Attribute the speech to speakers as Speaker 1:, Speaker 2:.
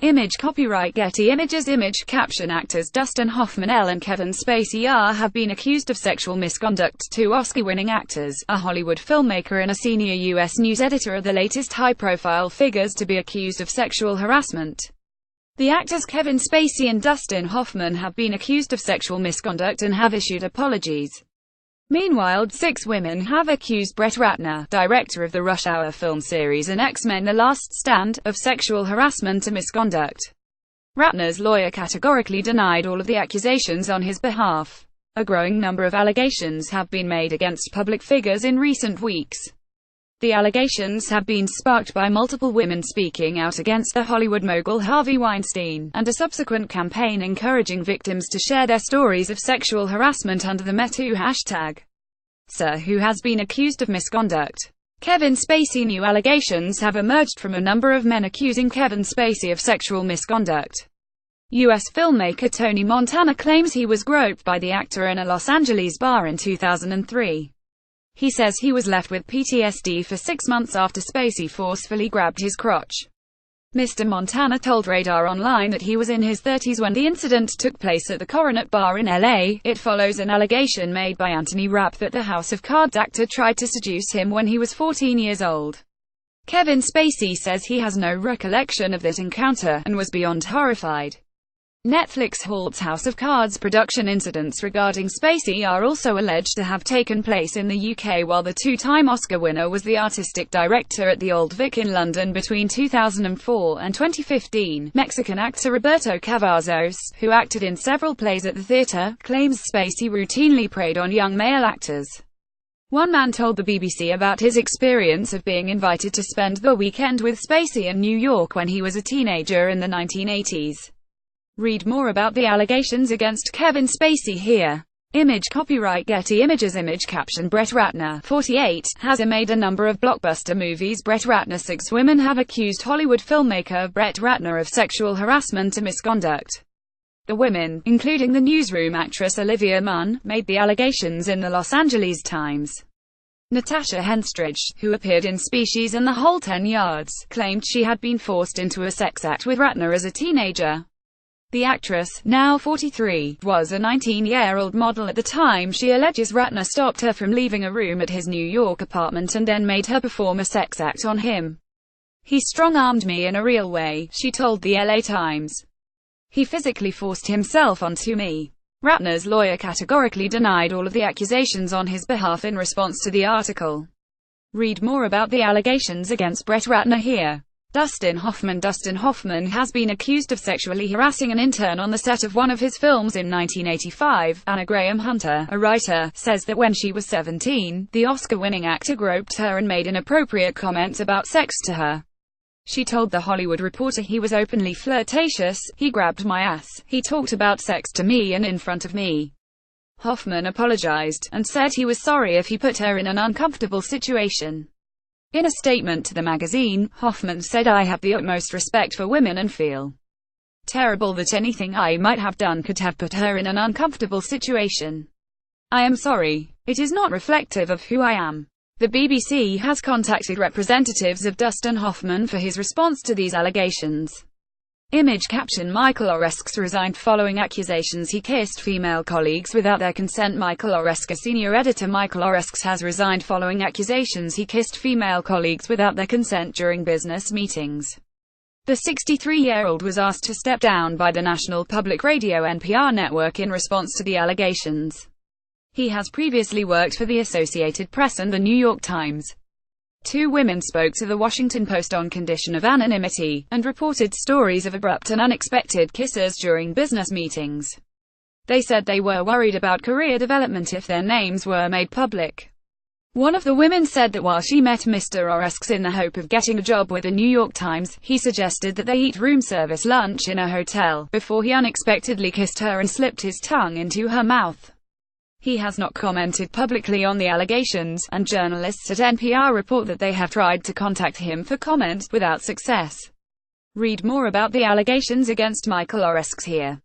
Speaker 1: Image copyright Getty Images. Image caption Actors Dustin Hoffman and Kevin Spacey have been accused of sexual misconduct. Two Oscar-winning actors, a Hollywood filmmaker and a senior U.S. news editor are the latest high-profile figures to be accused of sexual harassment. The actors Kevin Spacey and Dustin Hoffman have been accused of sexual misconduct and have issued apologies. Meanwhile, 6 women have accused Brett Ratner, director of the Rush Hour film series and X-Men: The Last Stand, of sexual harassment and misconduct. Ratner's lawyer categorically denied all of the accusations on his behalf. A growing number of allegations have been made against public figures in recent weeks. The allegations have been sparked by multiple women speaking out against the Hollywood mogul Harvey Weinstein, and a subsequent campaign encouraging victims to share their stories of sexual harassment under the #MeToo hashtag. Who has been accused of misconduct. Kevin Spacey. New allegations have emerged from a number of men accusing Kevin Spacey of sexual misconduct. U.S. filmmaker Tony Montana claims he was groped by the actor in a Los Angeles bar in 2003. He says he was left with PTSD for 6 months after Spacey forcefully grabbed his crotch. Mr. Montana told Radar Online that he was in his 30s when the incident took place at the Coronet Bar in LA. It follows an allegation made by Anthony Rapp that the House of Cards actor tried to seduce him when he was 14 years old. Kevin Spacey says he has no recollection of that encounter, and was beyond horrified. Netflix halts House of Cards production. Incidents regarding Spacey are also alleged to have taken place in the UK while the two-time Oscar winner was the artistic director at the Old Vic in London between 2004 and 2015. Mexican actor Roberto Cavazos, who acted in several plays at the theatre, claims Spacey routinely preyed on young male actors. One man told the BBC about his experience of being invited to spend the weekend with Spacey in New York when he was a teenager in the 1980s. Read more about the allegations against Kevin Spacey here. Image copyright Getty Images. Image caption Brett Ratner, 48, has made a number of blockbuster movies. Brett Ratner. 6 women have accused Hollywood filmmaker Brett Ratner of sexual harassment and misconduct. The women, including the newsroom actress Olivia Munn, made the allegations in the Los Angeles Times. Natasha Henstridge, who appeared in Species and The Whole 10 Yards, claimed she had been forced into a sex act with Ratner as a teenager. The actress, now 43, was a 19-year-old model at the time. She alleges Ratner stopped her from leaving a room at his New York apartment and then made her perform a sex act on him. "He strong-armed me in a real way," she told the LA Times. "He physically forced himself onto me." Ratner's lawyer categorically denied all of the accusations on his behalf in response to the article. Read more about the allegations against Brett Ratner here. Dustin Hoffman. Dustin Hoffman has been accused of sexually harassing an intern on the set of one of his films in 1985. Anna Graham Hunter, a writer, says that when she was 17, the Oscar-winning actor groped her and made inappropriate comments about sex to her. She told The Hollywood Reporter he was openly flirtatious, "He grabbed my ass, he talked about sex to me and in front of me." Hoffman apologized, and said he was sorry if he put her in an uncomfortable situation. In a statement to the magazine, Hoffman said, "I have the utmost respect for women and feel terrible that anything I might have done could have put her in an uncomfortable situation. I am sorry. It is not reflective of who I am." The BBC has contacted representatives of Dustin Hoffman for his response to these allegations. Image caption Michael Oreskes resigned following accusations he kissed female colleagues without their consent. Michael Oreskes. Senior editor Michael Oreskes has resigned following accusations he kissed female colleagues without their consent during business meetings. The 63-year-old was asked to step down by the National Public Radio NPR network in response to the allegations. He has previously worked for the Associated Press and the New York Times. 2 women spoke to the Washington Post on condition of anonymity, and reported stories of abrupt and unexpected kisses during business meetings. They said they were worried about career development if their names were made public. One of the women said that while she met Mr. Oreskes in the hope of getting a job with the New York Times, he suggested that they eat room service lunch in a hotel, before he unexpectedly kissed her and slipped his tongue into her mouth. He has not commented publicly on the allegations, and journalists at NPR report that they have tried to contact him for comment, without success. Read more about the allegations against Michael Oreskes here.